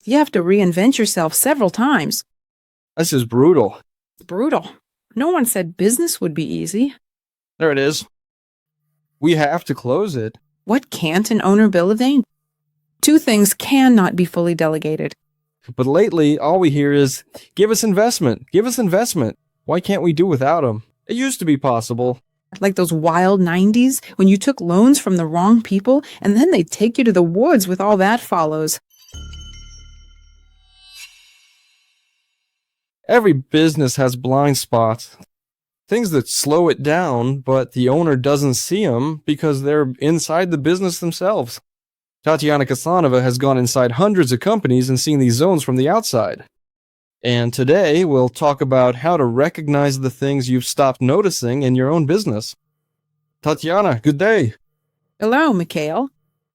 You have to reinvent yourself several times. This is brutal. It's brutal. No one said business would be easy. There it is. We have to close it. What can't an owner bill evade? Two things cannot be fully delegated. But lately, all we hear is, give us investment, give us investment. Why can't we do without them? It used to be possible. Like those wild 90s when you took loans from the wrong people and then they take you to the woods with all that follows. Every business has blind spots. Things that slow it down, but the owner doesn't see them because they're inside the business themselves. Tatyana Khasanova has gone inside hundreds of companies and seen these zones from the outside. And today, we'll talk about how to recognize the things you've stopped noticing in your own business. Tatyana, good day. Hello, Mikhail.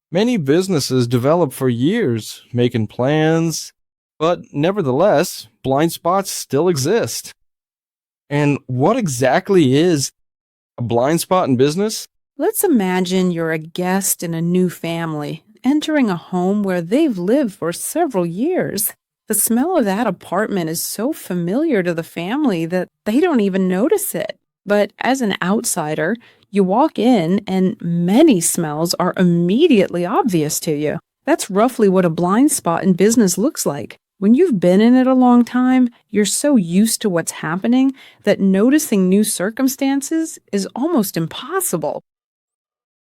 Many businesses develop for years, making plans, but nevertheless, blind spots still exist. And what exactly is a blind spot in business? Let's imagine you're a guest in a new family, entering a home where they've lived for several years. The smell of that apartment is so familiar to the family that they don't even notice it. But as an outsider, you walk in and many smells are immediately obvious to you. That's roughly what a blind spot in business looks like. When you've been in it a long time, you're so used to what's happening that noticing new circumstances is almost impossible.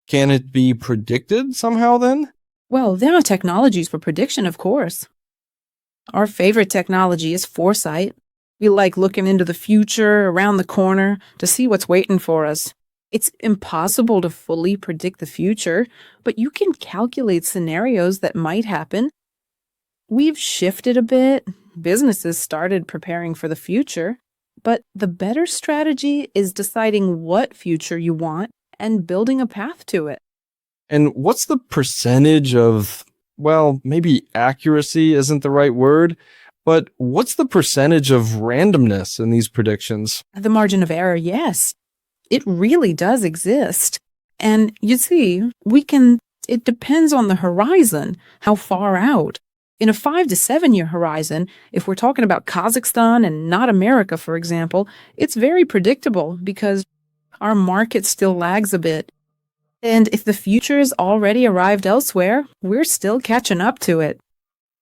Can it be predicted somehow then? Well, there are technologies for prediction, of course. Our favorite technology is Foresight. We like looking into the future, around the corner, to see what's waiting for us. It's impossible to fully predict the future, but you can calculate scenarios that might happen. We've shifted a bit. Businesses started preparing for the future, but the better strategy is deciding what future you want and building a path to it. And what's the percentage of, well, maybe accuracy isn't the right word, but what's the percentage of randomness in these predictions? The margin of error, yes. It really does exist. And you see, it depends on the horizon, how far out. In a 5 to 7 year horizon, if we're talking about Kazakhstan and not America, for example, it's very predictable because our market still lags a bit. And if the future has already arrived elsewhere, we're still catching up to it.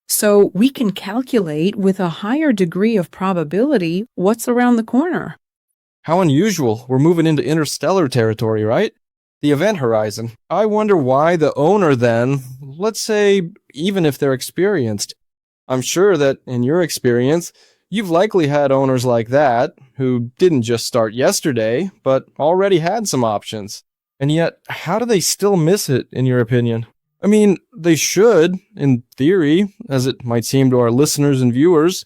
So we can calculate with a higher degree of probability what's around the corner. How unusual. We're moving into interstellar territory, right? The event horizon. I wonder why the owner then, let's say, even if they're experienced, I'm sure that in your experience, you've likely had owners like that who didn't just start yesterday, but already had some options. And yet, how do they still miss it, in your opinion? I mean, they should, in theory, as it might seem to our listeners and viewers.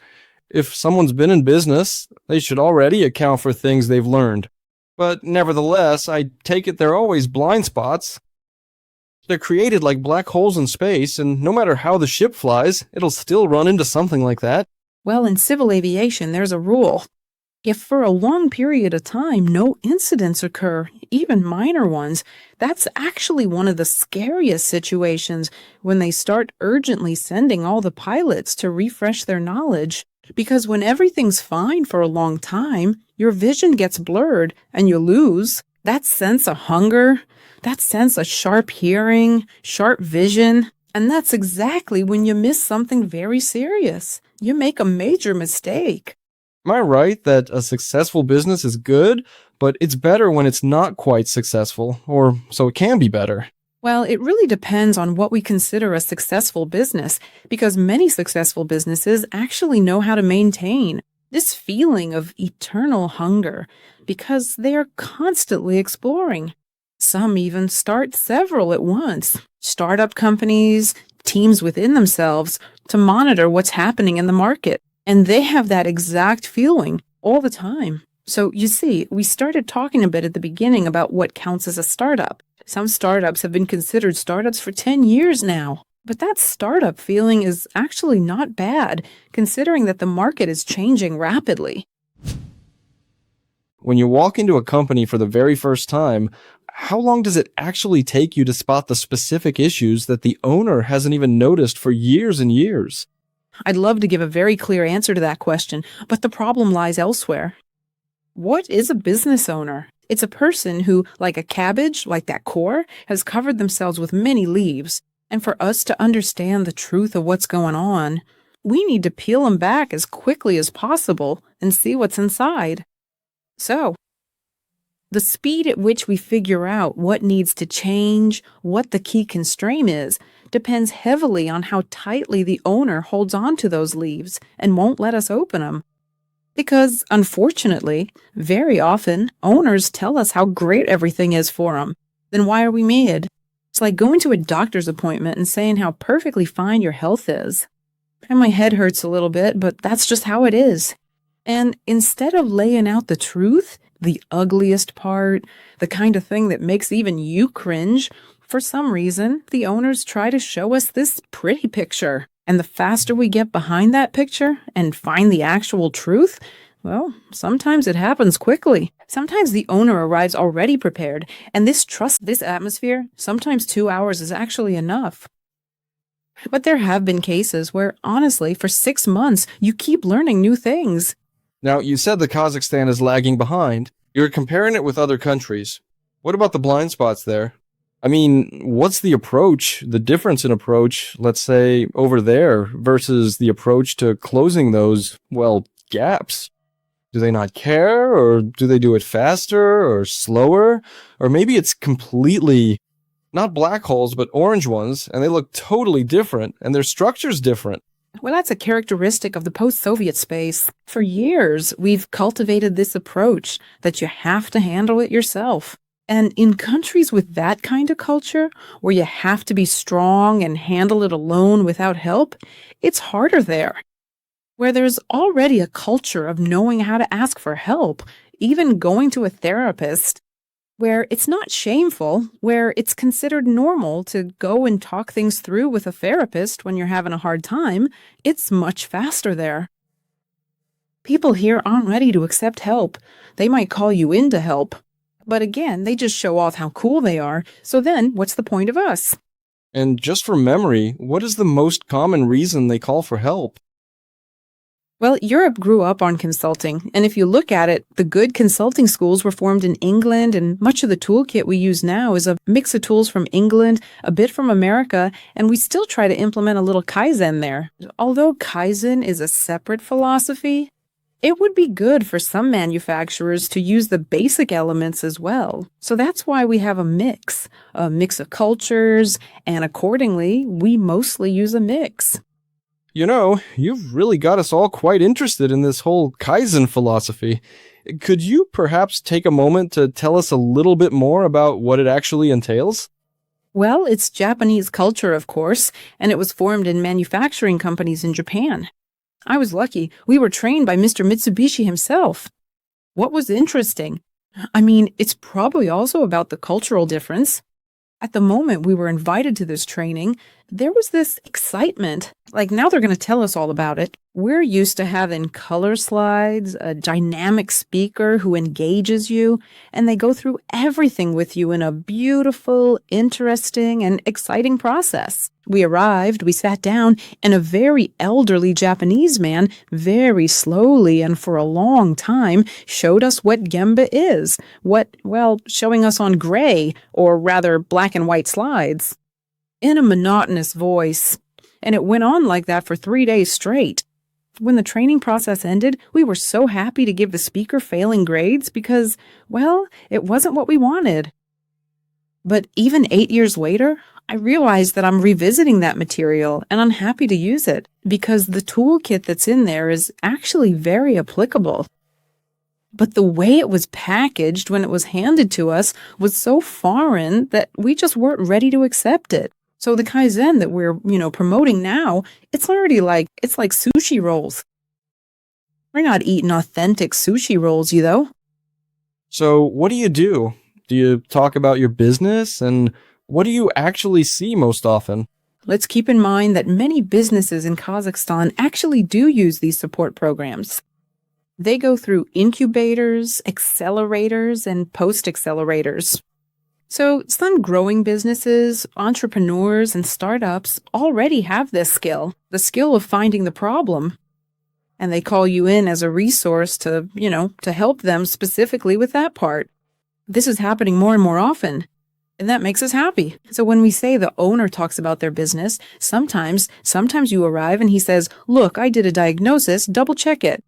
If someone's been in business, they should already account for things they've learned. But nevertheless, I take it they're always blind spots. They're created like black holes in space, and no matter how the ship flies, it'll still run into something like that. Well, in civil aviation, there's a rule. If for a long period of time no incidents occur, even minor ones, that's actually one of the scariest situations when they start urgently sending all the pilots to refresh their knowledge. Because when everything's fine for a long time, your vision gets blurred and you lose that sense of hunger, that sense of sharp hearing, sharp vision. And that's exactly when you miss something very serious. You make a major mistake. Am I right that a successful business is good, but it's better when it's not quite successful, or so it can be better? Well, it really depends on what we consider a successful business, because many successful businesses actually know how to maintain this feeling of eternal hunger, because they are constantly exploring. Some even start several at once. Startup companies, teams within themselves, to monitor what's happening in the market. And they have that exact feeling all the time. So you see, we started talking a bit at the beginning about what counts as a startup. Some startups have been considered startups for 10 years now. But that startup feeling is actually not bad, considering that the market is changing rapidly. When you walk into a company for the very first time, how long does it actually take you to spot the specific issues that the owner hasn't even noticed for years and years? I'd love to give a very clear answer to that question, but the problem lies elsewhere. What is a business owner? It's a person who, like a cabbage, like that core, has covered themselves with many leaves. And for us to understand the truth of what's going on, we need to peel them back as quickly as possible and see what's inside. So, the speed at which we figure out what needs to change, what the key constraint is, depends heavily on how tightly the owner holds on to those leaves and won't let us open them. Because, unfortunately, very often, owners tell us how great everything is for them. Then why are we mad? It's like going to a doctor's appointment and saying how perfectly fine your health is. And my head hurts a little bit, but that's just how it is. And instead of laying out the truth, the ugliest part, the kind of thing that makes even you cringe, for some reason, the owners try to show us this pretty picture. And the faster we get behind that picture and find the actual truth, well, sometimes it happens quickly. Sometimes the owner arrives already prepared, and this atmosphere, sometimes 2 hours is actually enough. But there have been cases where, honestly, for 6 months, you keep learning new things. Now, you said that Kazakhstan is lagging behind. You're comparing it with other countries. What about the blind spots there? I mean, what's the approach, the difference in approach, let's say, over there versus the approach to closing those, well, gaps? Do they not care, or do they do it faster or slower? Or maybe it's completely not black holes, but orange ones, and they look totally different, and their structure's different. Well, that's a characteristic of the post-Soviet space. For years, we've cultivated this approach that you have to handle it yourself. And in countries with that kind of culture, where you have to be strong and handle it alone without help, it's harder there. Where there's already a culture of knowing how to ask for help, even going to a therapist, where it's not shameful, where it's considered normal to go and talk things through with a therapist when you're having a hard time, it's much faster there. People here aren't ready to accept help. They might call you in to help. But again, they just show off how cool they are, so then what's the point of us? And just for memory, what is the most common reason they call for help? Well, Europe grew up on consulting, and if you look at it, the good consulting schools were formed in England, and much of the toolkit we use now is a mix of tools from England, a bit from America, and we still try to implement a little Kaizen there. Although Kaizen is a separate philosophy, it would be good for some manufacturers to use the basic elements as well. So that's why we have a mix of cultures, and accordingly, we mostly use a mix. You know, you've really got us all quite interested in this whole Kaizen philosophy. Could you perhaps take a moment to tell us a little bit more about what it actually entails? Well, it's Japanese culture, of course, and it was formed in manufacturing companies in Japan. I was lucky. We were trained by Mr. Mitsubishi himself. What was interesting? I mean, it's probably also about the cultural difference. At the moment we were invited to this training, there was this excitement. Like, now they're going to tell us all about it. We're used to having color slides, a dynamic speaker who engages you, and they go through everything with you in a beautiful, interesting, and exciting process. We arrived, we sat down, and a very elderly Japanese man, very slowly and for a long time, showed us what Gemba is. Showing us on gray, or rather black and white slides, in a monotonous voice. And it went on like that for 3 days straight. When the training process ended, we were so happy to give the speaker failing grades because, well, it wasn't what we wanted. But even 8 years later, I realized that I'm revisiting that material and I'm happy to use it because the toolkit that's in there is actually very applicable. But the way it was packaged when it was handed to us was so foreign that we just weren't ready to accept it. So the Kaizen that we're, promoting now, it's already like sushi rolls. We're not eating authentic sushi rolls, though. So what do you do? Do you talk about your business? And what do you actually see most often? Let's keep in mind that many businesses in Kazakhstan actually do use these support programs. They go through incubators, accelerators, and post-accelerators. So some growing businesses, entrepreneurs, and startups already have this skill, the skill of finding the problem. And they call you in as a resource to help them specifically with that part. This is happening more and more often. And that makes us happy. So when we say the owner talks about their business, sometimes you arrive and he says, "Look, I did a diagnosis, double check it."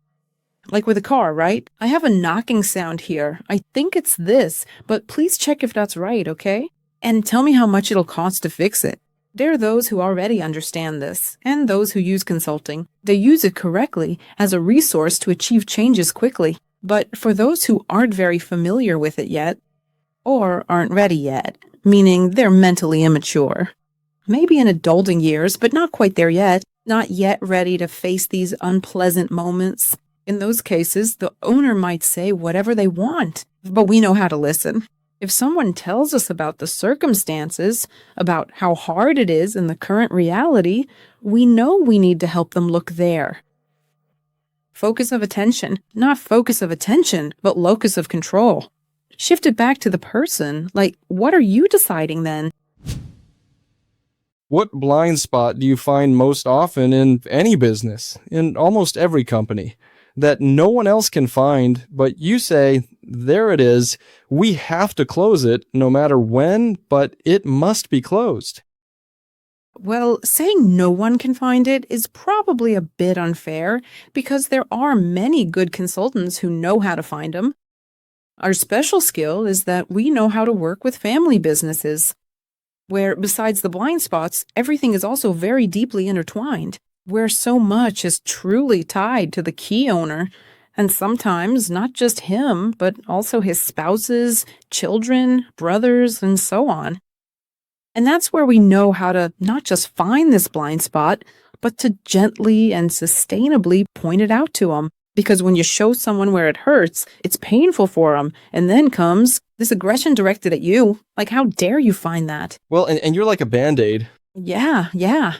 Like with a car, right? "I have a knocking sound here. I think it's this, but please check if that's right, okay? And tell me how much it'll cost to fix it." There are those who already understand this, and those who use consulting. They use it correctly as a resource to achieve changes quickly. But for those who aren't very familiar with it yet, or aren't ready yet, meaning they're mentally immature, maybe in adulting years, but not quite there yet, not yet ready to face these unpleasant moments, in those cases, the owner might say whatever they want, but we know how to listen. If someone tells us about the circumstances, about how hard it is in the current reality, we know we need to help them look there. Focus of attention, not focus of attention, but locus of control. Shift it back to the person, like, what are you deciding then? What blind spot do you find most often in any business, in almost every company, that no one else can find, but you say, there it is, we have to close it no matter when, but it must be closed? Well, saying no one can find it is probably a bit unfair because there are many good consultants who know how to find them. Our special skill is that we know how to work with family businesses, where besides the blind spots, everything is also very deeply intertwined, where so much is truly tied to the key owner, and sometimes not just him, but also his spouses, children, brothers, and so on. And that's where we know how to not just find this blind spot, but to gently and sustainably point it out to them. Because when you show someone where it hurts, it's painful for them. And then comes this aggression directed at you. Like, how dare you find that? Well, and you're like a Band-Aid. Yeah.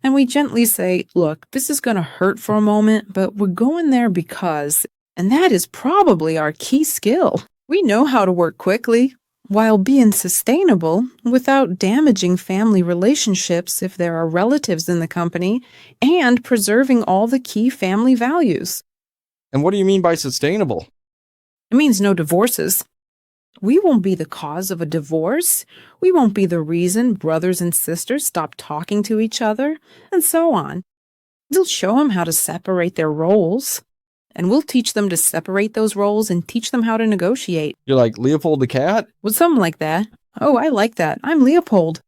And we gently say, look, this is going to hurt for a moment, but we're going there because, and that is probably our key skill. We know how to work quickly while being sustainable without damaging family relationships if there are relatives in the company, and preserving all the key family values. And what do you mean by sustainable? It means no divorces. We won't be the cause of a divorce. We won't be the reason brothers and sisters stop talking to each other, and so on. We'll show them how to separate their roles, and we'll teach them to separate those roles and teach them how to negotiate. You're like Leopold the cat? Well, something like that. Oh, I like that. I'm Leopold.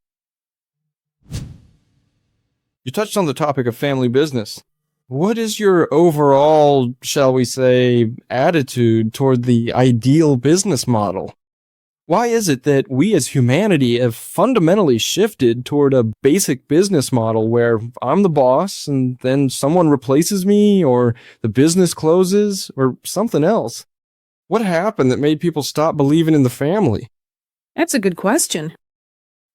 You touched on the topic of family business. What is your overall, shall we say, attitude toward the ideal business model? Why is it that we as humanity have fundamentally shifted toward a basic business model where I'm the boss and then someone replaces me, or the business closes, or something else? What happened that made people stop believing in the family? That's a good question.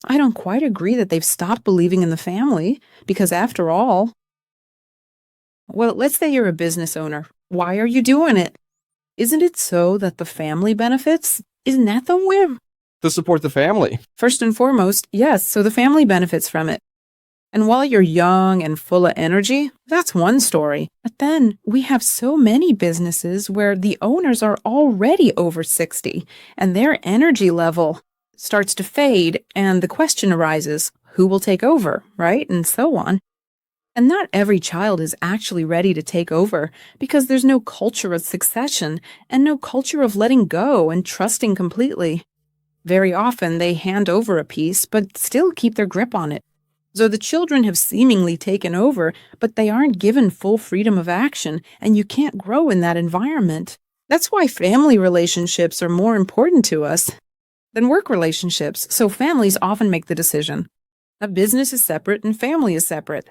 I don't quite agree that they've stopped believing in the family, because after all, well, let's say you're a business owner. Why are you doing it? Isn't it so that the family benefits? Isn't that the whim? To support the family. First and foremost, yes, so the family benefits from it. And while you're young and full of energy, that's one story. But then we have so many businesses where the owners are already over 60, and their energy level starts to fade, and the question arises, who will take over, right? And so on. And not every child is actually ready to take over because there's no culture of succession and no culture of letting go and trusting completely. Very often they hand over a piece but still keep their grip on it. So the children have seemingly taken over, but they aren't given full freedom of action, and you can't grow in that environment. That's why family relationships are more important to us than work relationships, so families often make the decision. A business is separate and family is separate.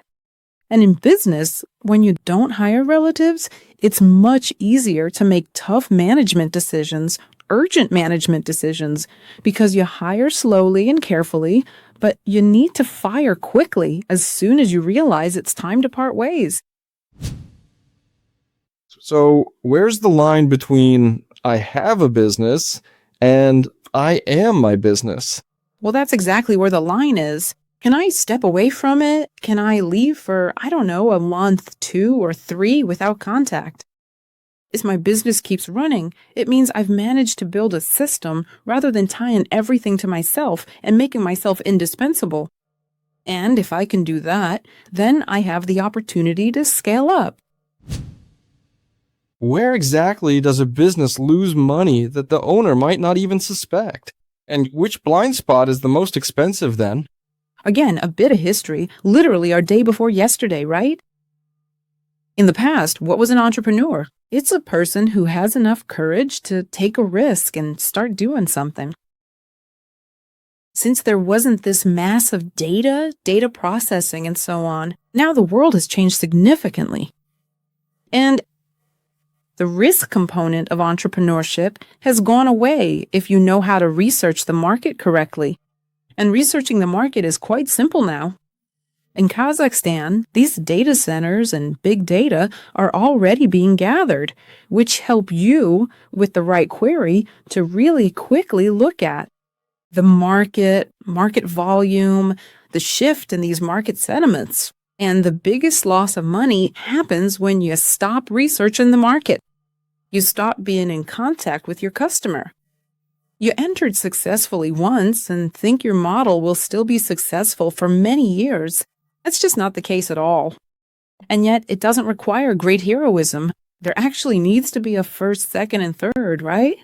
And in business, when you don't hire relatives, it's much easier to make tough management decisions, urgent management decisions, because you hire slowly and carefully, but you need to fire quickly as soon as you realize it's time to part ways. So where's the line between I have a business and I am my business. Well, that's exactly where the line is. Can I step away from it? Can I leave for, I don't know, a month, 2 or 3 without contact? If my business keeps running, it means I've managed to build a system rather than tying everything to myself and making myself indispensable. And if I can do that, then I have the opportunity to scale up. Where exactly does a business lose money that the owner might not even suspect? And which blind spot is the most expensive then? Again, a bit of history, literally our day before yesterday, right? In the past, what was an entrepreneur? It's a person who has enough courage to take a risk and start doing something. Since there wasn't this mass of data processing, and so on, now the world has changed significantly. And the risk component of entrepreneurship has gone away if you know how to research the market correctly. And researching the market is quite simple now. In Kazakhstan, these data centers and big data are already being gathered, which help you, with the right query, to really quickly look at the market volume, the shift in these market sentiments. And the biggest loss of money happens when you stop researching the market. You stop being in contact with your customer. You entered successfully once and think your model will still be successful for many years. That's just not the case at all. And yet, it doesn't require great heroism. There actually needs to be a first, second, and third, right?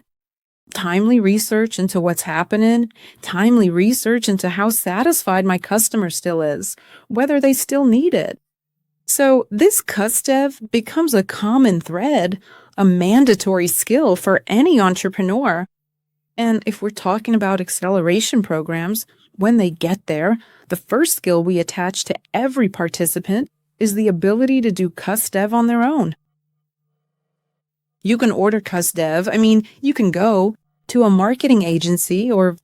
Timely research into what's happening, timely research into how satisfied my customer still is, whether they still need it. So this CusDev becomes a common thread, a mandatory skill for any entrepreneur. And if we're talking about acceleration programs, when they get there, the first skill we attach to every participant is the ability to do CusDev on their own. You can order CusDev. You can go to a marketing agency or,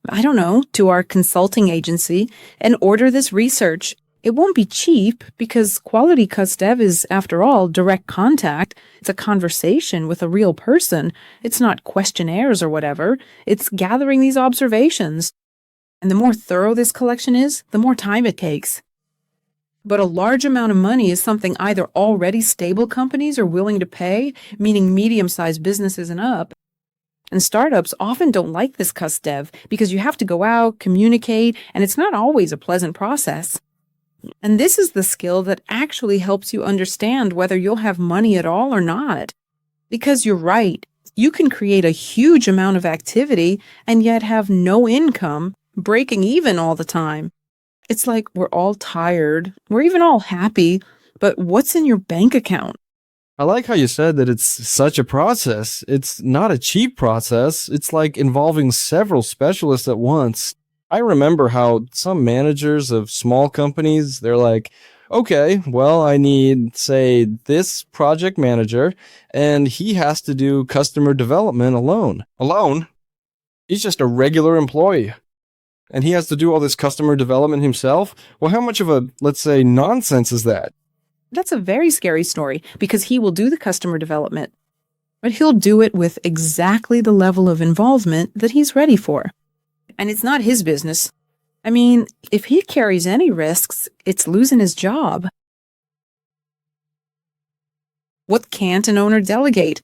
to our consulting agency and order this research. It won't be cheap because quality CusDev is, after all, direct contact. It's a conversation with a real person. It's not questionnaires or whatever. It's gathering these observations. And the more thorough this collection is, the more time it takes. But a large amount of money is something either already stable companies are willing to pay, meaning medium-sized businesses and up. And startups often don't like this CusDev because you have to go out, communicate, and it's not always a pleasant process. And this is the skill that actually helps you understand whether you'll have money at all or not. Because you're right, you can create a huge amount of activity and yet have no income, breaking even all the time. It's like we're all tired, we're even all happy, but what's in your bank account? I like how you said that it's such a process. It's not a cheap process. It's like involving several specialists at once. I remember how some managers of small companies, they're like, okay, well, I need, say, this project manager, and he has to do customer development alone. Alone? He's just a regular employee. And he has to do all this customer development himself? Well, how much of a, let's say, nonsense is that? That's a very scary story because he will do the customer development, but he'll do it with exactly the level of involvement that he's ready for. And it's not his business. If he carries any risks, it's losing his job. What can't an owner delegate?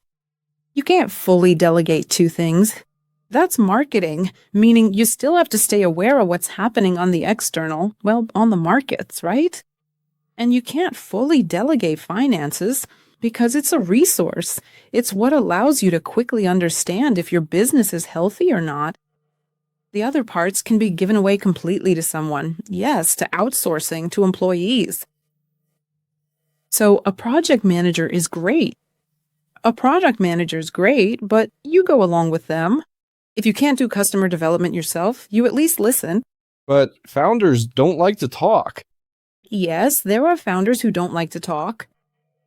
You can't fully delegate 2 things. That's marketing, meaning you still have to stay aware of what's happening on the external, on the markets, right? And you can't fully delegate finances because it's a resource. It's what allows you to quickly understand if your business is healthy or not. The other parts can be given away completely to someone. Yes, to outsourcing, to employees. So a project manager is great. A product manager is great, but you go along with them. If you can't do customer development yourself, you at least listen. But founders don't like to talk. Yes, there are founders who don't like to talk.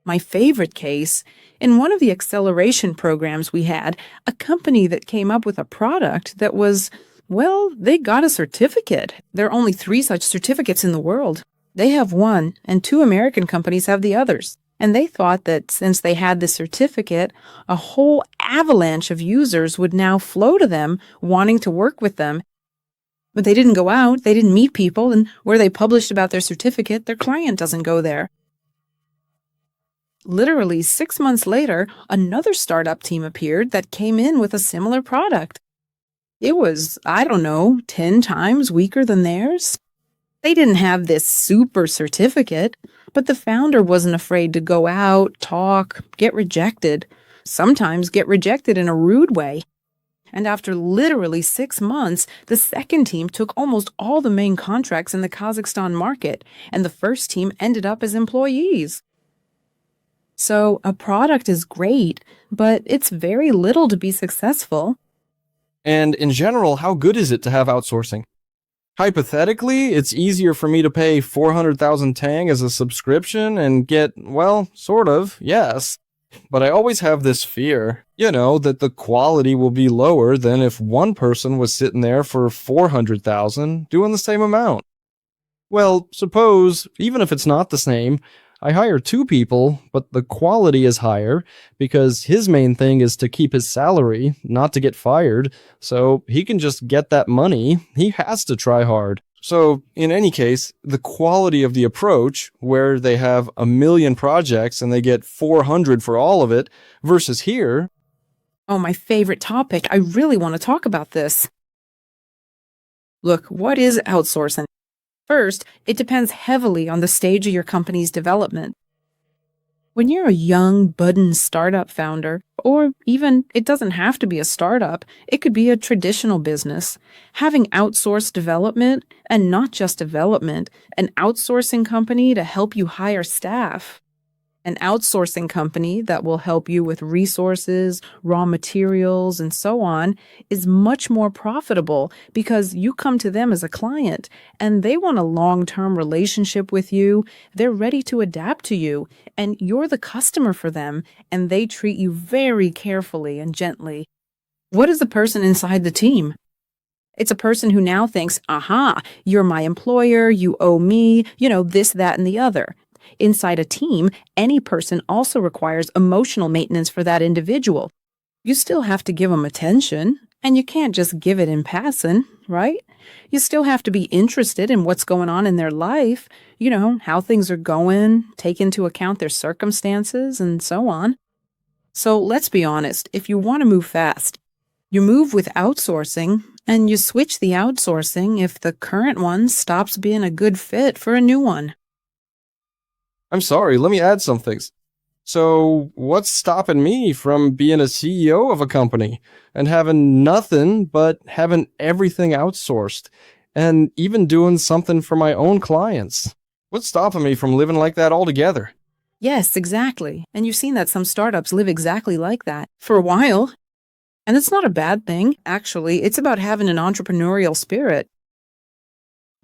My favorite case, in one of the acceleration programs we had, a company that came up with a product that was, they got a certificate. There are only 3 such certificates in the world. They have one, and 2 American companies have the others. And they thought that since they had the certificate, a whole avalanche of users would now flow to them wanting to work with them. But they didn't go out, they didn't meet people, and where they published about their certificate, their client doesn't go there. Literally 6 months later, another startup team appeared that came in with a similar product. It was, 10 times weaker than theirs. They didn't have this super certificate, but the founder wasn't afraid to go out, talk, get rejected, sometimes get rejected in a rude way. And after literally 6 months, the second team took almost all the main contracts in the Kazakhstan market, and the first team ended up as employees. So a product is great, but it's very little to be successful. And in general, how good is it to have outsourcing? Hypothetically, it's easier for me to pay 400,000 tang as a subscription and get, well, sort of, yes. But I always have this fear, that the quality will be lower than if one person was sitting there for 400,000 doing the same amount. Well, suppose, even if it's not the same, I hire 2 people, but the quality is higher because his main thing is to keep his salary, not to get fired, so he can just get that money. He has to try hard. So, in any case, the quality of the approach, where they have 1 million projects and they get 400 for all of it, versus here. Oh, my favorite topic. I really want to talk about this. Look, what is outsourcing? First, it depends heavily on the stage of your company's development. When you're a young, budding startup founder, or even it doesn't have to be a startup, it could be a traditional business, having outsourced development, and not just development, an outsourcing company to help you hire staff. An outsourcing company that will help you with resources, raw materials, and so on is much more profitable because you come to them as a client and they want a long-term relationship with you. They're ready to adapt to you and you're the customer for them and they treat you very carefully and gently. What is the person inside the team? It's a person who now thinks, aha, you're my employer, you owe me, this, that, and the other. Inside a team, any person also requires emotional maintenance for that individual. You still have to give them attention, and you can't just give it in passing, right? You still have to be interested in what's going on in their life, how things are going, take into account their circumstances, and so on. So let's be honest, if you want to move fast, you move with outsourcing, and you switch the outsourcing if the current one stops being a good fit for a new one. I'm sorry, let me add some things. So, what's stopping me from being a CEO of a company and having nothing but having everything outsourced and even doing something for my own clients? What's stopping me from living like that altogether? Yes, exactly. And you've seen that some startups live exactly like that for a while. And it's not a bad thing, actually. It's about having an entrepreneurial spirit.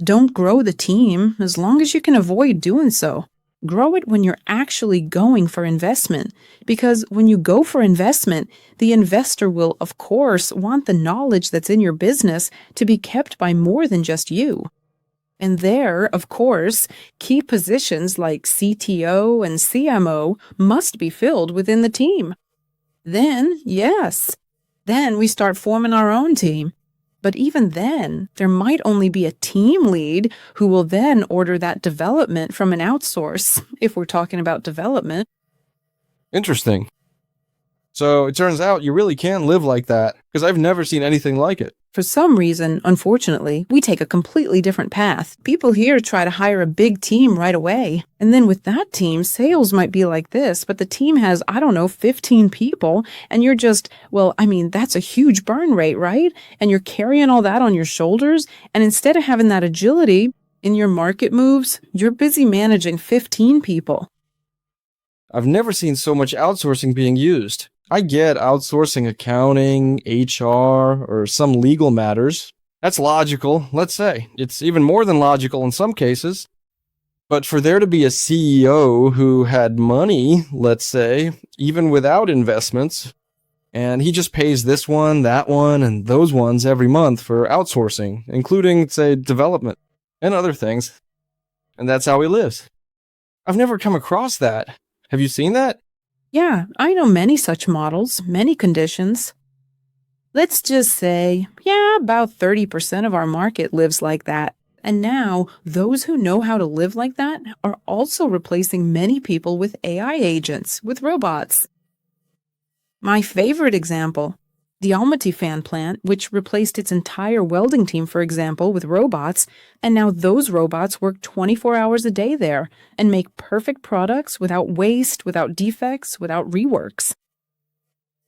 Don't grow the team as long as you can avoid doing so. Grow it when you're actually going for investment, because when you go for investment, the investor will, of course, want the knowledge that's in your business to be kept by more than just you. And there, of course, key positions like CTO and CMO must be filled within the team. Then we start forming our own team. But even then, there might only be a team lead who will then order that development from an outsource, if we're talking about development. Interesting. So it turns out you really can live like that, because I've never seen anything like it. For some reason, unfortunately, we take a completely different path. People here try to hire a big team right away. And then with that team, sales might be like this, but the team has, 15 people, and you're just, that's a huge burn rate, right? And you're carrying all that on your shoulders, and instead of having that agility in your market moves, you're busy managing 15 people. I've never seen so much outsourcing being used. I get outsourcing accounting, HR, or some legal matters. That's logical, let's say. It's even more than logical in some cases. But for there to be a CEO who had money, let's say, even without investments, and he just pays this one, that one, and those ones every month for outsourcing, including, say, development and other things. And that's how he lives. I've never come across that. Have you seen that? Yeah, I know many such models, many conditions. Let's just say, yeah, about 30% of our market lives like that. And now, those who know how to live like that are also replacing many people with AI agents, with robots. My favorite example, the Almaty fan plant, which replaced its entire welding team, for example, with robots, and now those robots work 24 hours a day there and make perfect products without waste, without defects, without reworks.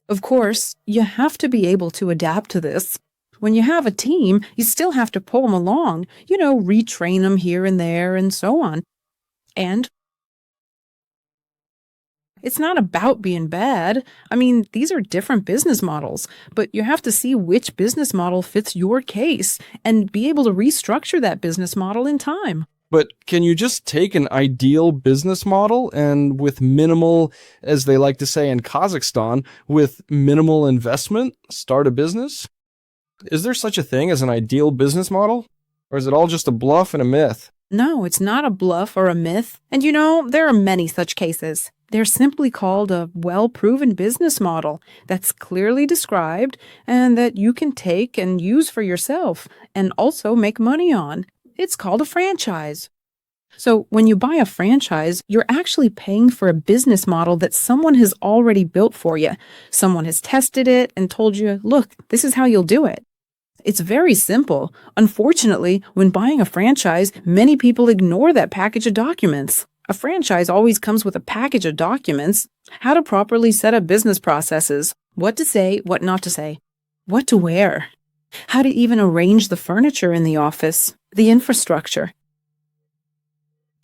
Of course, you have to be able to adapt to this. When you have a team, you still have to pull them along, retrain them here and there and so on. And it's not about being bad. I mean, these are different business models, but you have to see which business model fits your case and be able to restructure that business model in time. But can you just take an ideal business model and with minimal, as they like to say in Kazakhstan, with minimal investment, start a business? Is there such a thing as an ideal business model? Or is it all just a bluff and a myth? No, it's not a bluff or a myth. And there are many such cases. They're simply called a well-proven business model that's clearly described and that you can take and use for yourself and also make money on. It's called a franchise. So when you buy a franchise, you're actually paying for a business model that someone has already built for you. Someone has tested it and told you, look, this is how you'll do it. It's very simple. Unfortunately, when buying a franchise, many people ignore that package of documents. A franchise always comes with a package of documents, how to properly set up business processes, what to say, what not to say, what to wear, how to even arrange the furniture in the office, the infrastructure.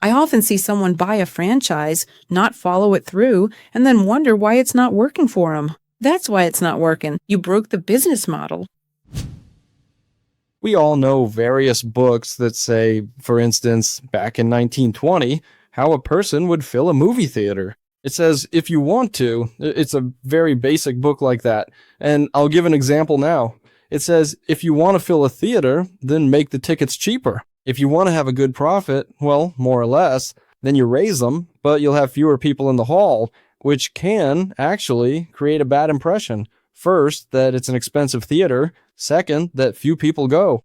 I often see someone buy a franchise, not follow it through, and then wonder why it's not working for them. That's why it's not working. You broke the business model. We all know various books that say, for instance, back in 1920, how a person would fill a movie theater. It says, if you want to. It's a very basic book like that. And I'll give an example now. It says, if you want to fill a theater, then make the tickets cheaper. If you want to have a good profit, well, more or less, then you raise them, but you'll have fewer people in the hall, which can actually create a bad impression. First, that it's an expensive theater. Second, that few people go.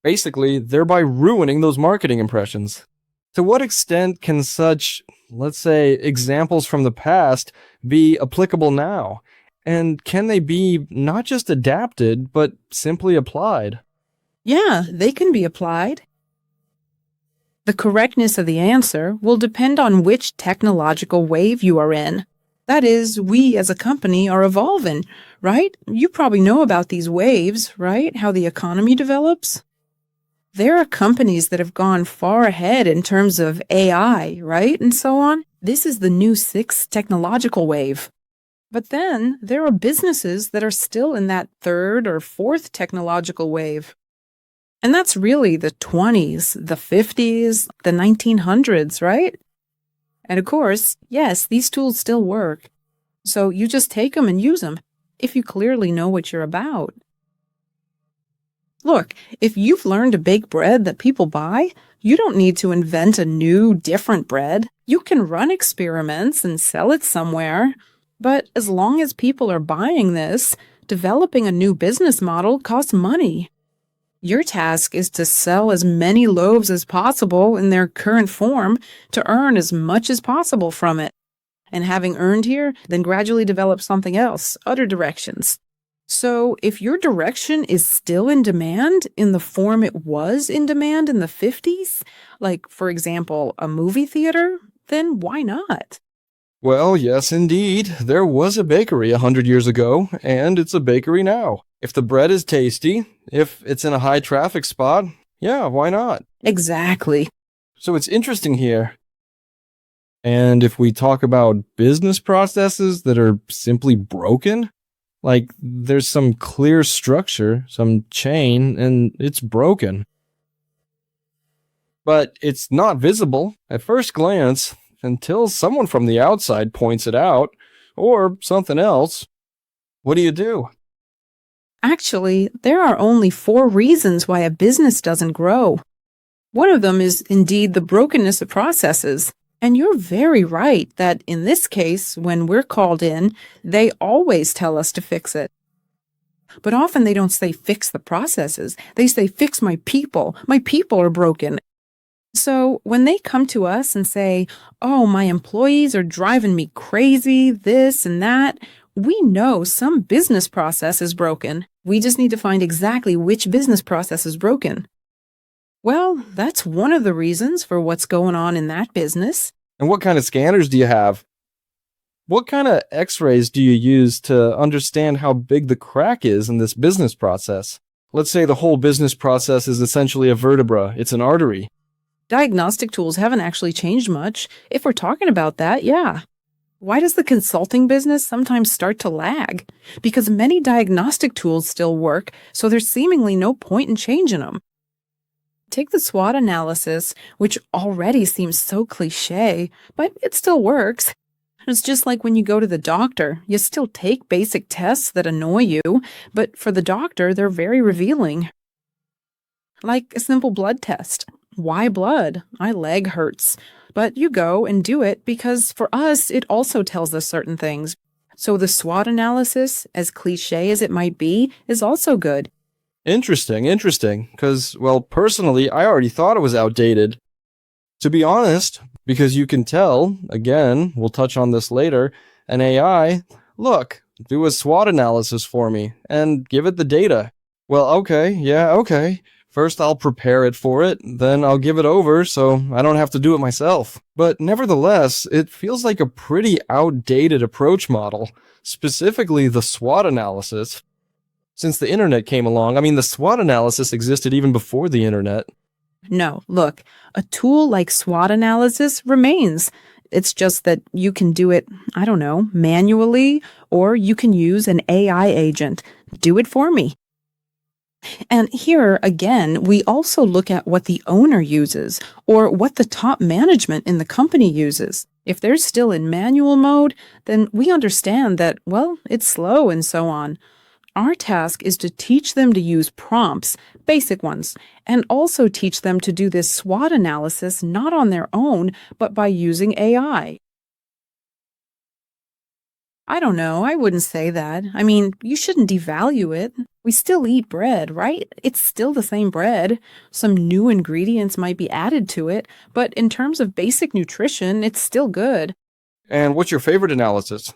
Basically, thereby ruining those marketing impressions. To what extent can such, let's say, examples from the past be applicable now? And can they be not just adapted, but simply applied? Yeah, they can be applied. The correctness of the answer will depend on which technological wave you are in. That is, we as a company are evolving, right? You probably know about these waves, right? How the economy develops. There are companies that have gone far ahead in terms of AI, right? And so on. This is the new sixth technological wave. But then there are businesses that are still in that third or fourth technological wave. And that's really the 20s, the 50s, the 1900s, right? And of course, yes, these tools still work. So you just take them and use them if you clearly know what you're about. Look, if you've learned to bake bread that people buy, you don't need to invent a new, different bread. You can run experiments and sell it somewhere. But as long as people are buying this, developing a new business model costs money. Your task is to sell as many loaves as possible in their current form to earn as much as possible from it. And having earned here, then gradually develop something else, other directions. So if your direction is still in demand in the form it was in demand in the 50s, like, for example, a movie theater, then why not? Well, yes, indeed. There was a bakery 100 years ago, and it's a bakery now. If the bread is tasty, if it's in a high traffic spot, yeah, why not? Exactly. So it's interesting here. And if we talk about business processes that are simply broken, like there's some clear structure, some chain, and it's broken. But it's not visible at first glance until someone from the outside points it out, or something else. What do you do? Actually, there are only 4 reasons why a business doesn't grow. One of them is indeed the brokenness of processes. And you're very right that in this case, when we're called in, they always tell us to fix it. But often they don't say fix the processes. They say fix my people. My people are broken. So when they come to us and say, oh, my employees are driving me crazy, this and that, we know some business process is broken. We just need to find exactly which business process is broken. Well, that's one of the reasons for what's going on in that business. And what kind of scanners do you have? What kind of x-rays do you use to understand how big the crack is in this business process? Let's say the whole business process is essentially a vertebra. It's an artery. Diagnostic tools haven't actually changed much. If we're talking about that, yeah. Why does the consulting business sometimes start to lag? Because many diagnostic tools still work, so there's seemingly no point in changing them. Take the SWOT analysis, which already seems so cliche, but it still works. It's just like when you go to the doctor. You still take basic tests that annoy you, but for the doctor, they're very revealing. Like a simple blood test. Why blood? My leg hurts. But you go and do it because for us, it also tells us certain things. So the SWOT analysis, as cliche as it might be, is also good. Interesting. Because, well, personally, I already thought it was outdated. To be honest, because you can tell, again, we'll touch on this later, an AI, look, do a SWOT analysis for me and give it the data. Well, okay. First, I'll prepare it for it, then I'll give it over so I don't have to do it myself. But nevertheless, it feels like a pretty outdated approach model, specifically the SWOT analysis. Since the internet came along, the SWOT analysis existed even before the internet. No, look, a tool like SWOT analysis remains. It's just that you can do it, manually, or you can use an AI agent. Do it for me. And here, again, we also look at what the owner uses or what the top management in the company uses. If they're still in manual mode, then we understand that, it's slow and so on. Our task is to teach them to use prompts, basic ones, and also teach them to do this SWOT analysis not on their own, but by using AI. I don't know, I wouldn't say that. You shouldn't devalue it. We still eat bread, right? It's still the same bread. Some new ingredients might be added to it, but in terms of basic nutrition, it's still good. And what's your favorite analysis?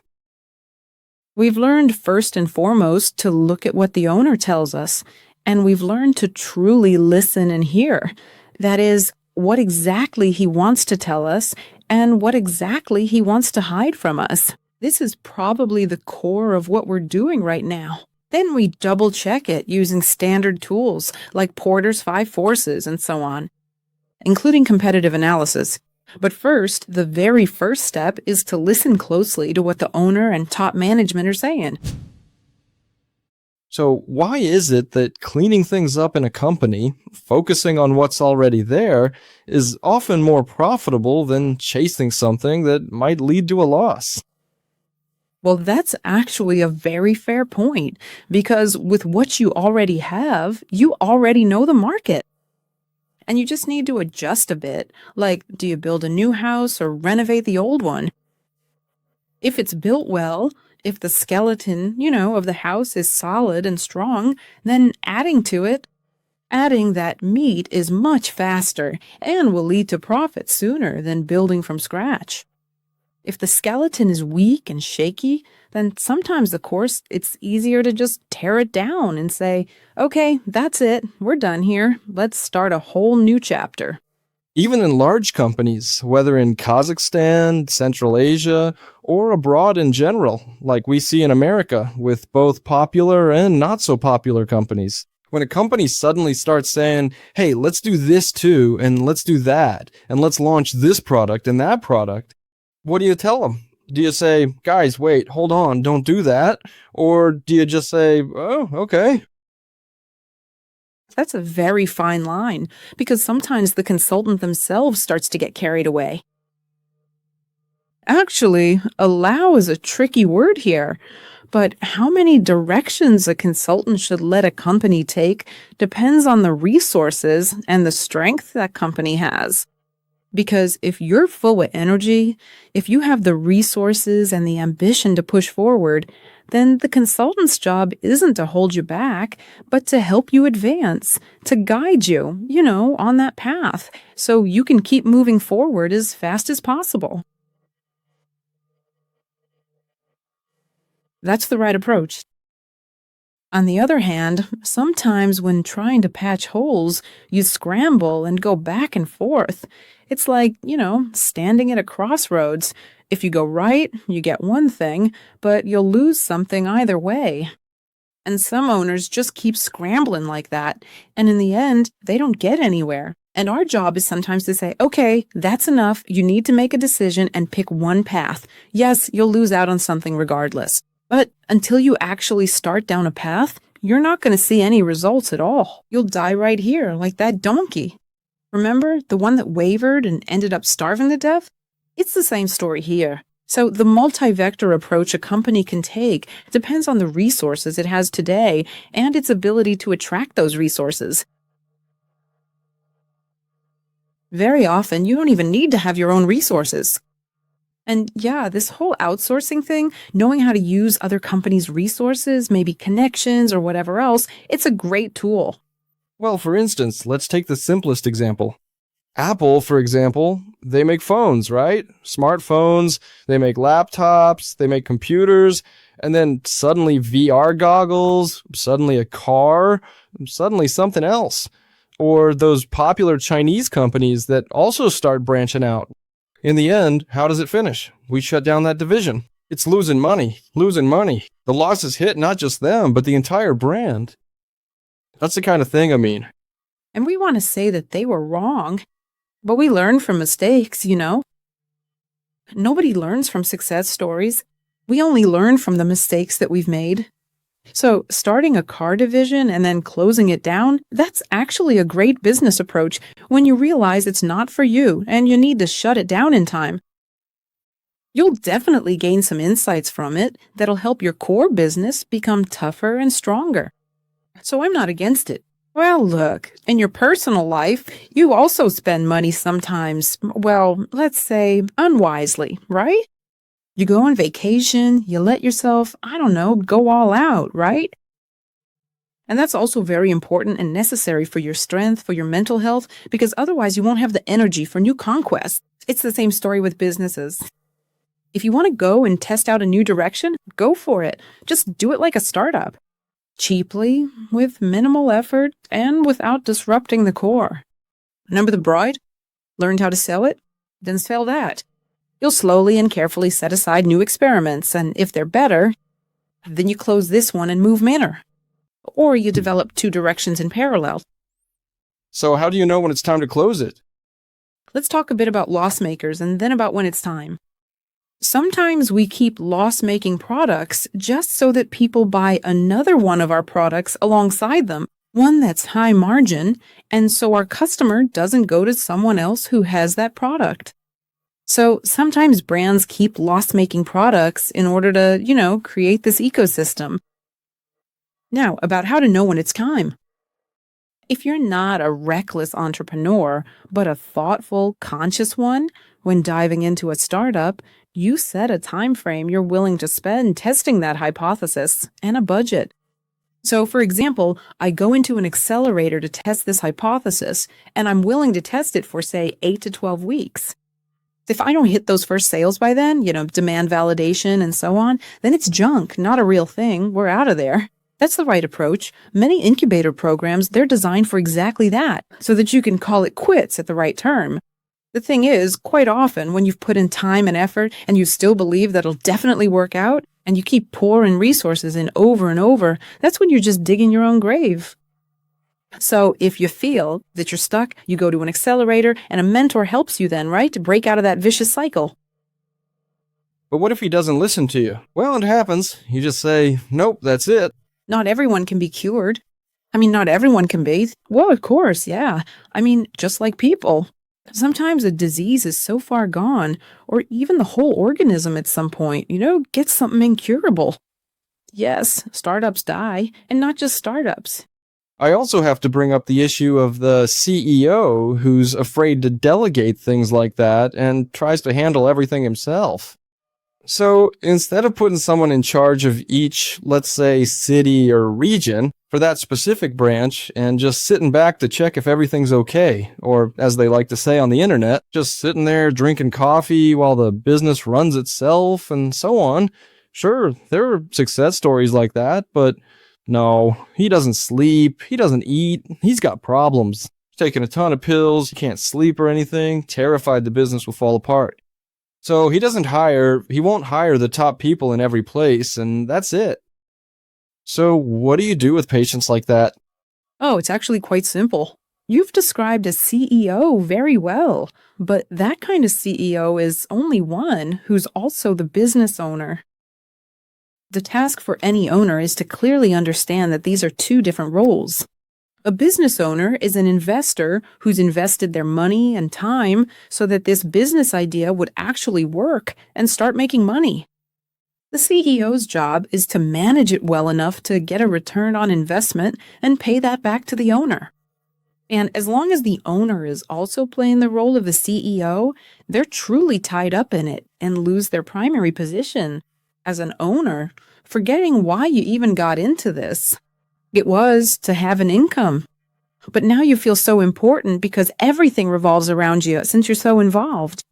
We've learned first and foremost to look at what the owner tells us, and we've learned to truly listen and hear. That is, what exactly he wants to tell us and what exactly he wants to hide from us. This is probably the core of what we're doing right now. Then we double-check it using standard tools like Porter's 5 Forces and so on, including competitive analysis. But first, the very first step is to listen closely to what the owner and top management are saying. So why is it that cleaning things up in a company, focusing on what's already there, is often more profitable than chasing something that might lead to a loss? Well, that's actually a very fair point, because with what you already have, you already know the market. And you just need to adjust a bit, like, do you build a new house or renovate the old one? If it's built well, if the skeleton, of the house is solid and strong, then adding that meat is much faster and will lead to profit sooner than building from scratch. If the skeleton is weak and shaky, then sometimes, of course, it's easier to just tear it down and say, okay, that's it, we're done here, let's start a whole new chapter. Even in large companies, whether in Kazakhstan, Central Asia, or abroad in general, like we see in America with both popular and not so popular companies. When a company suddenly starts saying, hey, let's do this too, and let's do that, and let's launch this product and that product, what do you tell them? Do you say, guys, wait, hold on, don't do that? Or do you just say, oh, okay? That's a very fine line, because sometimes the consultant themselves starts to get carried away. Actually, allow is a tricky word here, but how many directions a consultant should let a company take depends on the resources and the strength that company has. Because if you're full of energy, if you have the resources and the ambition to push forward, then the consultant's job isn't to hold you back, but to help you advance, to guide you, on that path, so you can keep moving forward as fast as possible. That's the right approach. On the other hand, sometimes when trying to patch holes, you scramble and go back and forth. It's like, standing at a crossroads. If you go right, you get one thing, but you'll lose something either way. And some owners just keep scrambling like that, and in the end, they don't get anywhere. And our job is sometimes to say, okay, that's enough. You need to make a decision and pick one path. Yes, you'll lose out on something regardless. But until you actually start down a path, you're not going to see any results at all. You'll die right here, like that donkey. Remember, the one that wavered and ended up starving to death? It's the same story here. So the multi-vector approach a company can take depends on the resources it has today and its ability to attract those resources. Very often, you don't even need to have your own resources. And yeah, this whole outsourcing thing, knowing how to use other companies' resources, maybe connections or whatever else, it's a great tool. Well, for instance, let's take the simplest example. Apple, for example, they make phones, right? Smartphones, they make laptops, they make computers, and then suddenly VR goggles, suddenly a car, suddenly something else. Or those popular Chinese companies that also start branching out. In the end, how does it finish? We shut down that division. It's losing money. The losses hit not just them, but the entire brand. That's the kind of thing I mean. And we want to say that they were wrong, but we learn from mistakes, Nobody learns from success stories. We only learn from the mistakes that we've made. So starting a car division and then closing it down, that's actually a great business approach when you realize it's not for you and you need to shut it down in time. You'll definitely gain some insights from it that'll help your core business become tougher and stronger. So I'm not against it. Well, look, in your personal life, you also spend money sometimes, let's say unwisely, right? You go on vacation, you let yourself, go all out, right? And that's also very important and necessary for your strength, for your mental health, because otherwise you won't have the energy for new conquests. It's the same story with businesses. If you want to go and test out a new direction, go for it. Just do it like a startup. Cheaply, with minimal effort, and without disrupting the core. Remember the bride? Learned how to sell it? Then sell that. You'll slowly and carefully set aside new experiments, and if they're better, then you close this one and move manner. Or you develop two directions in parallel. So how do you know when it's time to close it? Let's talk a bit about loss makers and then about when it's time. Sometimes we keep loss-making products just so that people buy another one of our products alongside them, one that's high margin, and so our customer doesn't go to someone else who has that product. So sometimes brands keep loss-making products in order to, create this ecosystem. Now, about how to know when it's time. If you're not a reckless entrepreneur, but a thoughtful, conscious one, when diving into a startup, you set a time frame you're willing to spend testing that hypothesis and a budget. So, for example, I go into an accelerator to test this hypothesis, and I'm willing to test it for, say, 8 to 12 weeks. If I don't hit those first sales by then, demand validation and so on, then it's junk, not a real thing. We're out of there. That's the right approach. Many incubator programs, they're designed for exactly that, so that you can call it quits at the right term. The thing is, quite often, when you've put in time and effort and you still believe that it'll definitely work out, and you keep pouring resources in over and over, that's when you're just digging your own grave. So if you feel that you're stuck, you go to an accelerator, and a mentor helps you then, right, to break out of that vicious cycle. But what if he doesn't listen to you? Well, it happens. You just say, nope, that's it. Not everyone can be cured. Not everyone can be. Well, of course, yeah. Just like people. Sometimes a disease is so far gone, or even the whole organism at some point, gets something incurable. Yes, startups die, and not just startups. I also have to bring up the issue of the CEO who's afraid to delegate things like that and tries to handle everything himself. So instead of putting someone in charge of each, let's say, city or region for that specific branch and just sitting back to check if everything's okay, or as they like to say on the internet, just sitting there drinking coffee while the business runs itself and so on. Sure, there are success stories like that, but no, he doesn't sleep, he doesn't eat, he's got problems. He's taking a ton of pills, he can't sleep or anything, terrified the business will fall apart. So he won't hire the top people in every place, and that's it. So what do you do with patients like that? Oh, it's actually quite simple. You've described a CEO very well, but that kind of CEO is only one who's also the business owner. The task for any owner is to clearly understand that these are two different roles. A business owner is an investor who's invested their money and time so that this business idea would actually work and start making money. The CEO's job is to manage it well enough to get a return on investment and pay that back to the owner. And as long as the owner is also playing the role of the CEO, they're truly tied up in it and lose their primary position as an owner, forgetting why you even got into this. It was to have an income. But now you feel so important because everything revolves around you since you're so involved.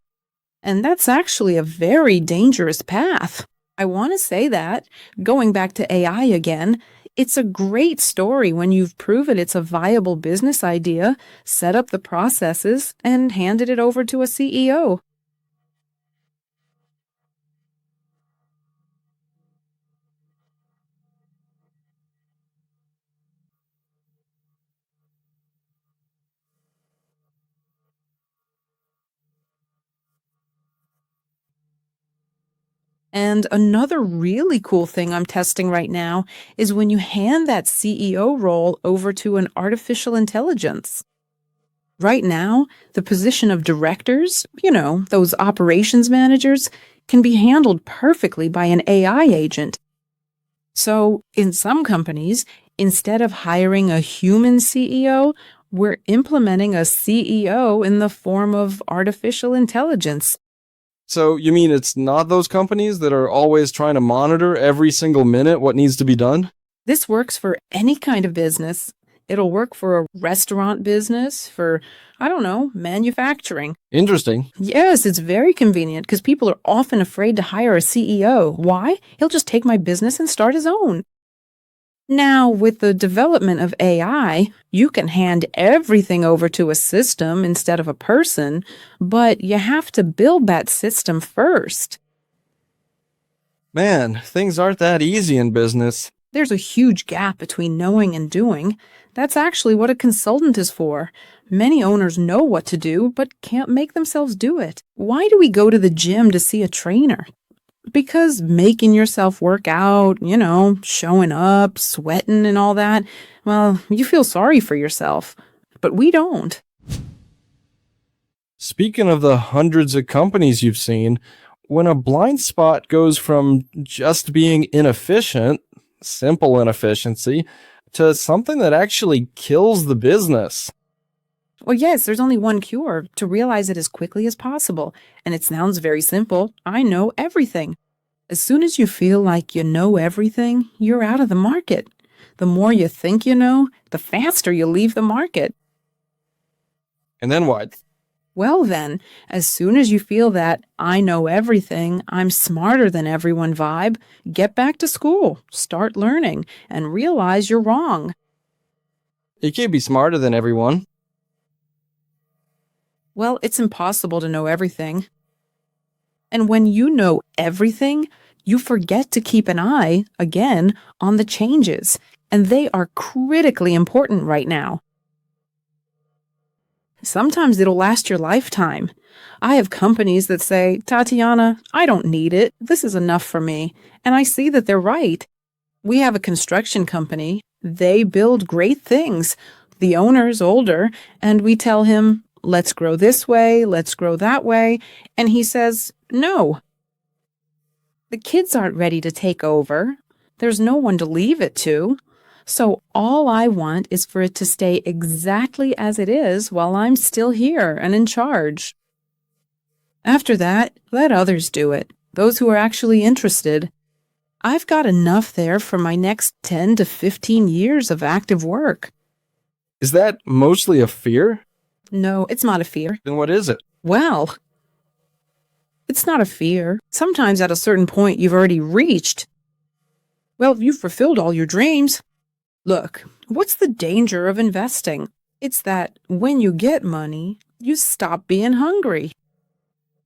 And that's actually a very dangerous path. I want to say that, going back to AI again, it's a great story when you've proven it's a viable business idea, set up the processes, and handed it over to a CEO. And another really cool thing I'm testing right now is when you hand that CEO role over to an artificial intelligence. Right now, the position of directors, those operations managers, can be handled perfectly by an AI agent. So, in some companies, instead of hiring a human CEO, we're implementing a CEO in the form of artificial intelligence. So you mean it's not those companies that are always trying to monitor every single minute what needs to be done? This works for any kind of business. It'll work for a restaurant business, for, manufacturing. Interesting. Yes, it's very convenient because people are often afraid to hire a CEO. Why? He'll just take my business and start his own. Now, with the development of AI, you can hand everything over to a system instead of a person, but you have to build that system first. Man, things aren't that easy in business. There's a huge gap between knowing and doing. That's actually what a consultant is for. Many owners know what to do, but can't make themselves do it. Why do we go to the gym to see a trainer? Because making yourself work out, showing up, sweating and all that, well, you feel sorry for yourself. But we don't. Speaking of the hundreds of companies you've seen, when a blind spot goes from just being inefficient, simple inefficiency, to something that actually kills the business. Well, yes, there's only one cure: to realize it as quickly as possible. And it sounds very simple. I know everything. As soon as you feel like you know everything, you're out of the market. The more you think you know, the faster you leave the market. And then what? Well then, as soon as you feel that I know everything, I'm smarter than everyone vibe, get back to school, start learning, and realize you're wrong. You can't be smarter than everyone. Well, it's impossible to know everything. And when you know everything, you forget to keep an eye, again, on the changes, and they are critically important right now. Sometimes it'll last your lifetime. I have companies that say, Tatyana, I don't need it. This is enough for me. And I see that they're right. We have a construction company. They build great things. The owner's older, and we tell him, let's grow this way, let's grow that way. And he says, no. The kids aren't ready to take over. There's no one to leave it to. So all I want is for it to stay exactly as it is while I'm still here and in charge. After that, let others do it, those who are actually interested. I've got enough there for my next 10 to 15 years of active work. Is that mostly a fear? No, it's not a fear. Then what is it? Well, it's not a fear. Sometimes at a certain point you've already reached. Well, you've fulfilled all your dreams. Look, what's the danger of investing? It's that when you get money, you stop being hungry.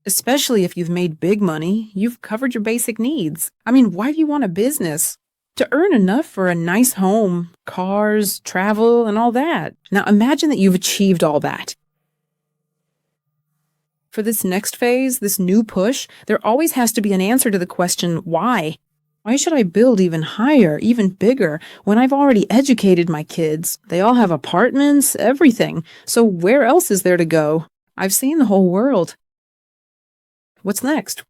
Especially if you've made big money, you've covered your basic needs. I mean, why do you want a business? To earn enough for a nice home, cars, travel, and all that. Now imagine that you've achieved all that. For this next phase, this new push, there always has to be an answer to the question, why? Why should I build even higher, even bigger, when I've already educated my kids? They all have apartments, everything. So where else is there to go? I've seen the whole world. What's next?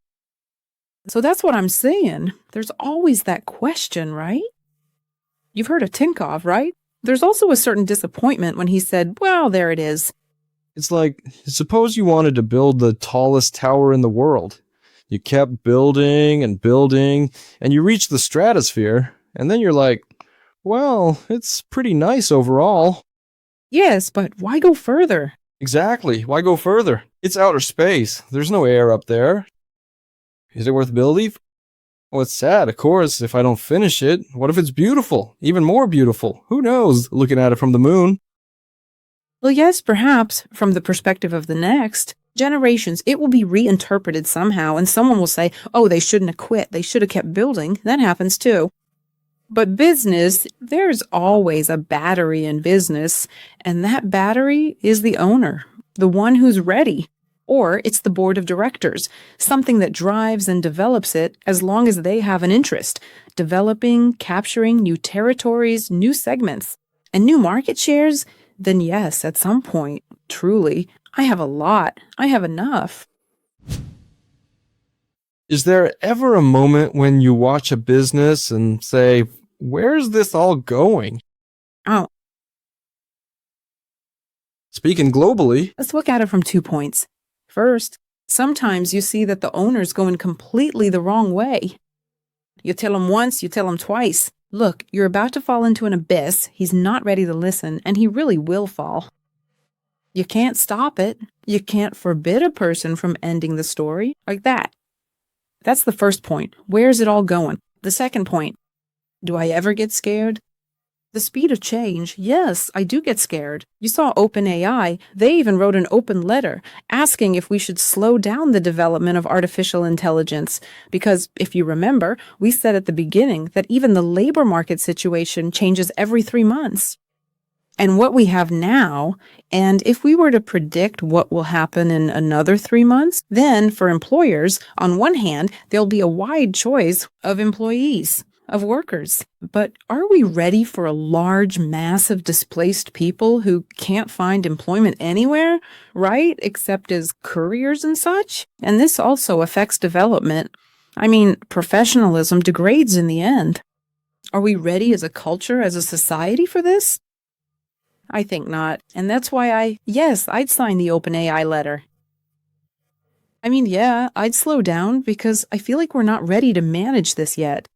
So that's what I'm saying. There's always that question, right? You've heard of Tinkoff, right? There's also a certain disappointment when he said, well, there it is. It's like, suppose you wanted to build the tallest tower in the world. You kept building and building, and you reached the stratosphere, and then you're like, well, it's pretty nice overall. Yes, but why go further? Exactly. Why go further? It's outer space. There's no air up there. Is it worth building? Well, it's sad, of course, if I don't finish it. What if it's beautiful? Even more beautiful. Who knows, looking at it from the moon? Well, yes, perhaps, from the perspective of the next generations, it will be reinterpreted somehow, and someone will say, oh, they shouldn't have quit. They should have kept building. That happens too. But business, there's always a battery in business, and that battery is the owner, the one who's ready. Or it's the board of directors, something that drives and develops it as long as they have an interest, developing, capturing new territories, new segments, and new market shares. Then yes, at some point, truly, I have a lot. I have enough. Is there ever a moment when you watch a business and say, where's this all going? Oh, Speaking globally, let's look at it from 2 points. First, sometimes you see that the owner's going completely the wrong way. You tell him once, you tell him twice. Look, you're about to fall into an abyss. He's not ready to listen, and he really will fall. You can't stop it. You can't forbid a person from ending the story like that. That's the first point. Where's it all going? The second point, do I ever get scared? The speed of change, yes, I do get scared. You saw OpenAI. They even wrote an open letter asking if we should slow down the development of artificial intelligence. Because if you remember, we said at the beginning that even the labor market situation changes every 3 months. And what we have now, and if we were to predict what will happen in another 3 months, then for employers, on one hand, there'll be a wide choice of employees, of workers. But are we ready for a large mass of displaced people who can't find employment anywhere, right? Except as couriers and such? And this also affects development. I mean, professionalism degrades in the end. Are we ready as a culture, as a society for this? I think not. And that's why I'd sign the OpenAI letter. I mean, yeah, I'd slow down because I feel like we're not ready to manage this yet.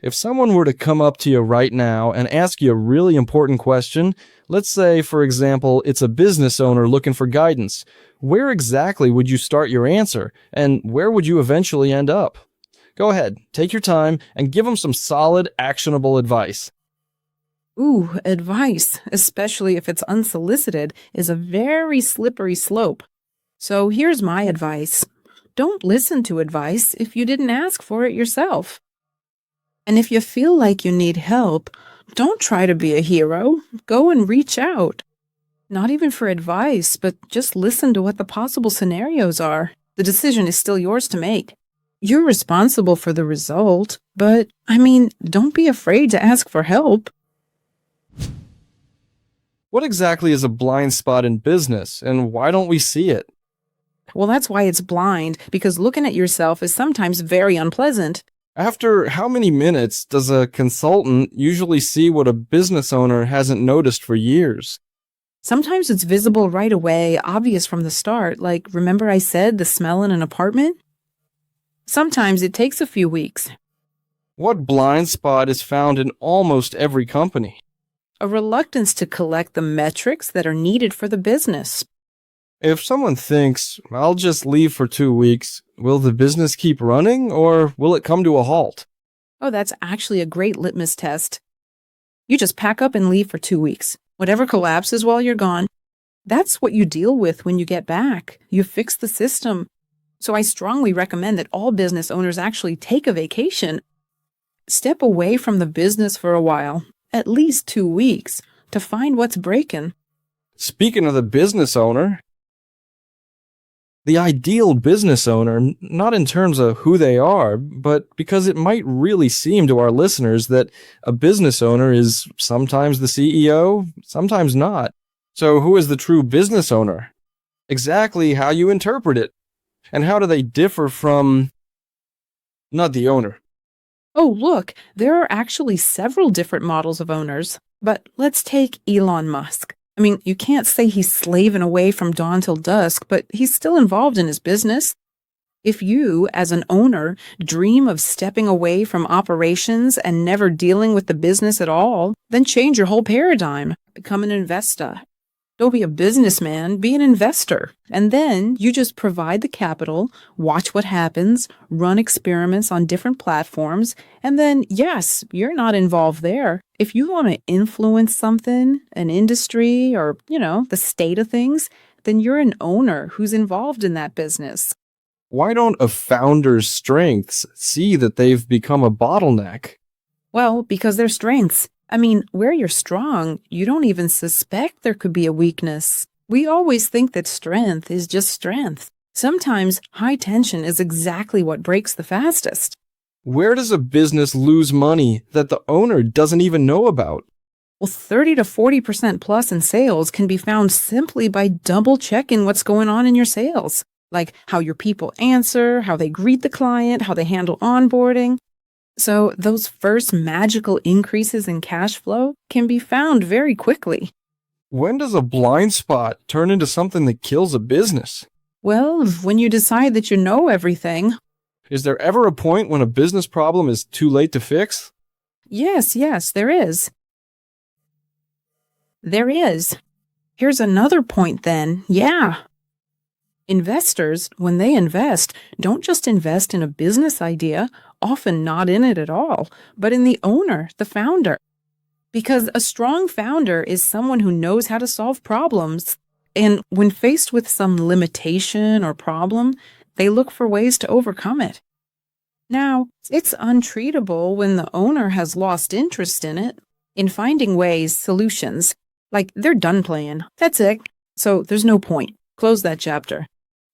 if someone were to come up to you right now and ask you a really important question, let's say, for example, it's a business owner looking for guidance, where exactly would you start your answer, and where would you eventually end up? Go ahead, take your time, and give them some solid, actionable advice. Ooh, advice, especially if it's unsolicited, is a very slippery slope. So here's my advice. Don't listen to advice if you didn't ask for it yourself. And if you feel like you need help, don't try to be a hero. Go and reach out. Not even for advice, but just listen to what the possible scenarios are. The decision is still yours to make. You're responsible for the result, but, don't be afraid to ask for help. What exactly is a blind spot in business, and why don't we see it? Well, that's why it's blind, because looking at yourself is sometimes very unpleasant. After how many minutes does a consultant usually see what a business owner hasn't noticed for years? Sometimes it's visible right away, obvious from the start, like remember I said the smell in an apartment? Sometimes it takes a few weeks. What blind spot is found in almost every company? A reluctance to collect the metrics that are needed for the business. If someone thinks, I'll just leave for 2 weeks, will the business keep running or will it come to a halt? Oh, that's actually a great litmus test. You just pack up and leave for 2 weeks. Whatever collapses while you're gone, that's what you deal with when you get back. You fix the system. So I strongly recommend that all business owners actually take a vacation. Step away from the business for a while, at least 2 weeks, to find what's breaking. Speaking of the business owner, the ideal business owner, not in terms of who they are, but because it might really seem to our listeners that a business owner is sometimes the CEO, sometimes not. So who is the true business owner? Exactly how you interpret it. And how do they differ from not the owner? Oh, look, there are actually several different models of owners. But let's take Elon Musk. I mean, you can't say he's slaving away from dawn till dusk, but he's still involved in his business. If you, as an owner, dream of stepping away from operations and never dealing with the business at all, then change your whole paradigm. Become an investor. Don't be a businessman, be an investor. And then you just provide the capital, watch what happens, run experiments on different platforms, and then, yes, you're not involved there. If you want to influence something, an industry, or, the state of things, then you're an owner who's involved in that business. Why don't a founder's strengths see that they've become a bottleneck? Well, because they're strengths. I mean, where you're strong, you don't even suspect there could be a weakness. We always think that strength is just strength. Sometimes high tension is exactly what breaks the fastest. Where does a business lose money that the owner doesn't even know about? Well, 30 to 40% plus in sales can be found simply by double checking what's going on in your sales, like how your people answer, how they greet the client, how they handle onboarding. So those first magical increases in cash flow can be found very quickly. When does a blind spot turn into something that kills a business? Well, when you decide that you know everything. Is there ever a point when a business problem is too late to fix? Yes, there is. There is. Here's another point then. Yeah. Investors, when they invest, don't just invest in a business idea, often not in it at all, but in the owner, the founder. Because a strong founder is someone who knows how to solve problems. And when faced with some limitation or problem, they look for ways to overcome it. Now, it's untreatable when the owner has lost interest in it, in finding ways, solutions. Like they're done playing. That's it. So there's no point. Close that chapter.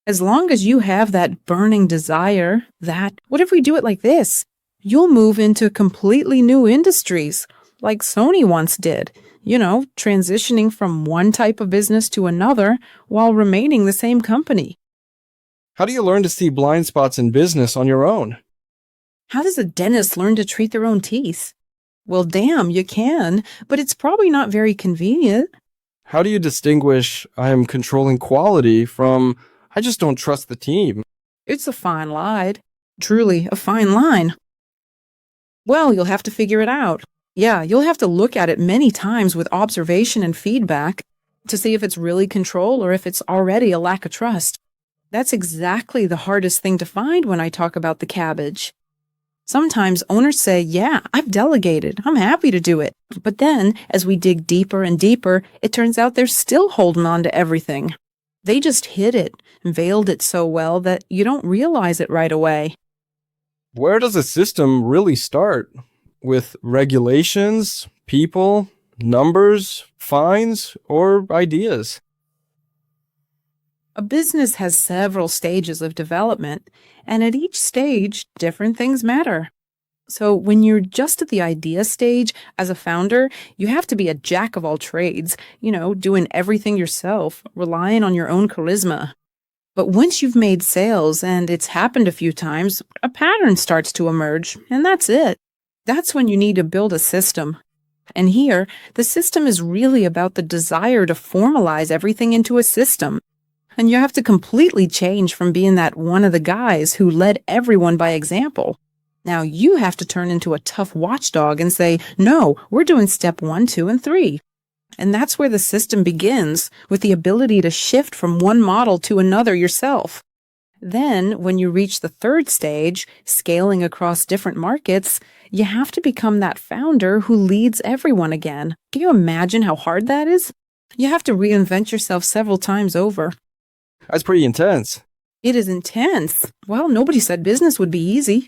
As long as you have that burning desire, what if we do it like this? You'll move into completely new industries, like Sony once did, transitioning from one type of business to another while remaining the same company. How do you learn to see blind spots in business on your own? How does a dentist learn to treat their own teeth? Well, damn, you can, but it's probably not very convenient. How do you distinguish I am controlling quality from I just don't trust the team? It's a fine line. Truly, a fine line. Well, you'll have to figure it out. Yeah, you'll have to look at it many times with observation and feedback to see if it's really control or if it's already a lack of trust. That's exactly the hardest thing to find when I talk about the cabbage. Sometimes owners say, yeah, I've delegated. I'm happy to do it. But then, as we dig deeper and deeper, it turns out they're still holding on to everything. They just hid it, veiled it so well that you don't realize it right away. Where does a system really start? With regulations, people, numbers, fines, or ideas? A business has several stages of development, and at each stage, different things matter. So when you're just at the idea stage, as a founder, you have to be a jack of all trades, doing everything yourself, relying on your own charisma. But once you've made sales and it's happened a few times, a pattern starts to emerge, and that's it. That's when you need to build a system. And here, the system is really about the desire to formalize everything into a system. And you have to completely change from being that one of the guys who led everyone by example. Now you have to turn into a tough watchdog and say, no, we're doing step 1, 2, and 3. And that's where the system begins, with the ability to shift from one model to another yourself. Then, when you reach the third stage, scaling across different markets, you have to become that founder who leads everyone again. Can you imagine how hard that is? You have to reinvent yourself several times over. That's pretty intense. It is intense. Well, nobody said business would be easy.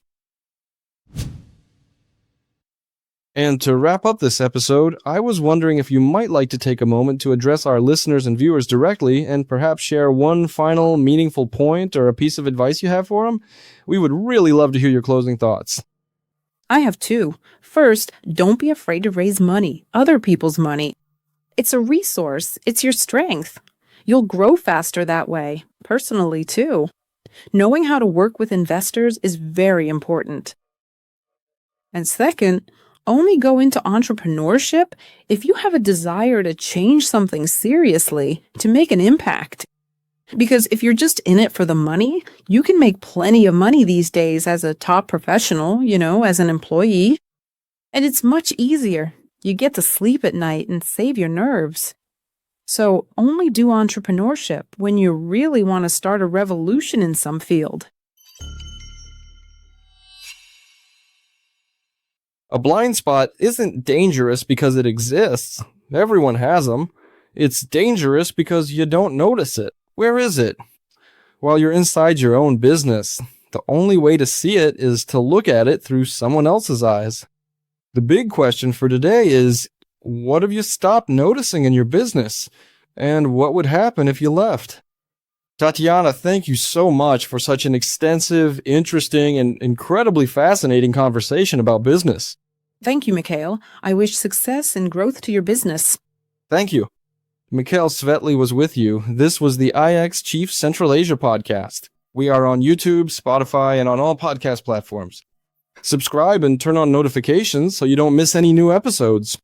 And to wrap up this episode, I was wondering if you might like to take a moment to address our listeners and viewers directly and perhaps share one final meaningful point or a piece of advice you have for them. We would really love to hear your closing thoughts. I have two. First, don't be afraid to raise money, other people's money. It's a resource. It's your strength. You'll grow faster that way, personally too. Knowing how to work with investors is very important. And second, only go into entrepreneurship if you have a desire to change something seriously, to make an impact. Because if you're just in it for the money, you can make plenty of money these days as a top professional, as an employee. And it's much easier. You get to sleep at night and save your nerves. So only do entrepreneurship when you really want to start a revolution in some field. A blind spot isn't dangerous because it exists. Everyone has them. It's dangerous because you don't notice it. Where is it? Well, you're inside your own business. The only way to see it is to look at it through someone else's eyes. The big question for today is, what have you stopped noticing in your business? And what would happen if you left? Tatyana, thank you so much for such an extensive, interesting, and incredibly fascinating conversation about business. Thank you, Mikhail. I wish success and growth to your business. Thank you. Mikhail Svetly was with you. This was the xChief Central Asia podcast. We are on YouTube, Spotify, and on all podcast platforms. Subscribe and turn on notifications so you don't miss any new episodes.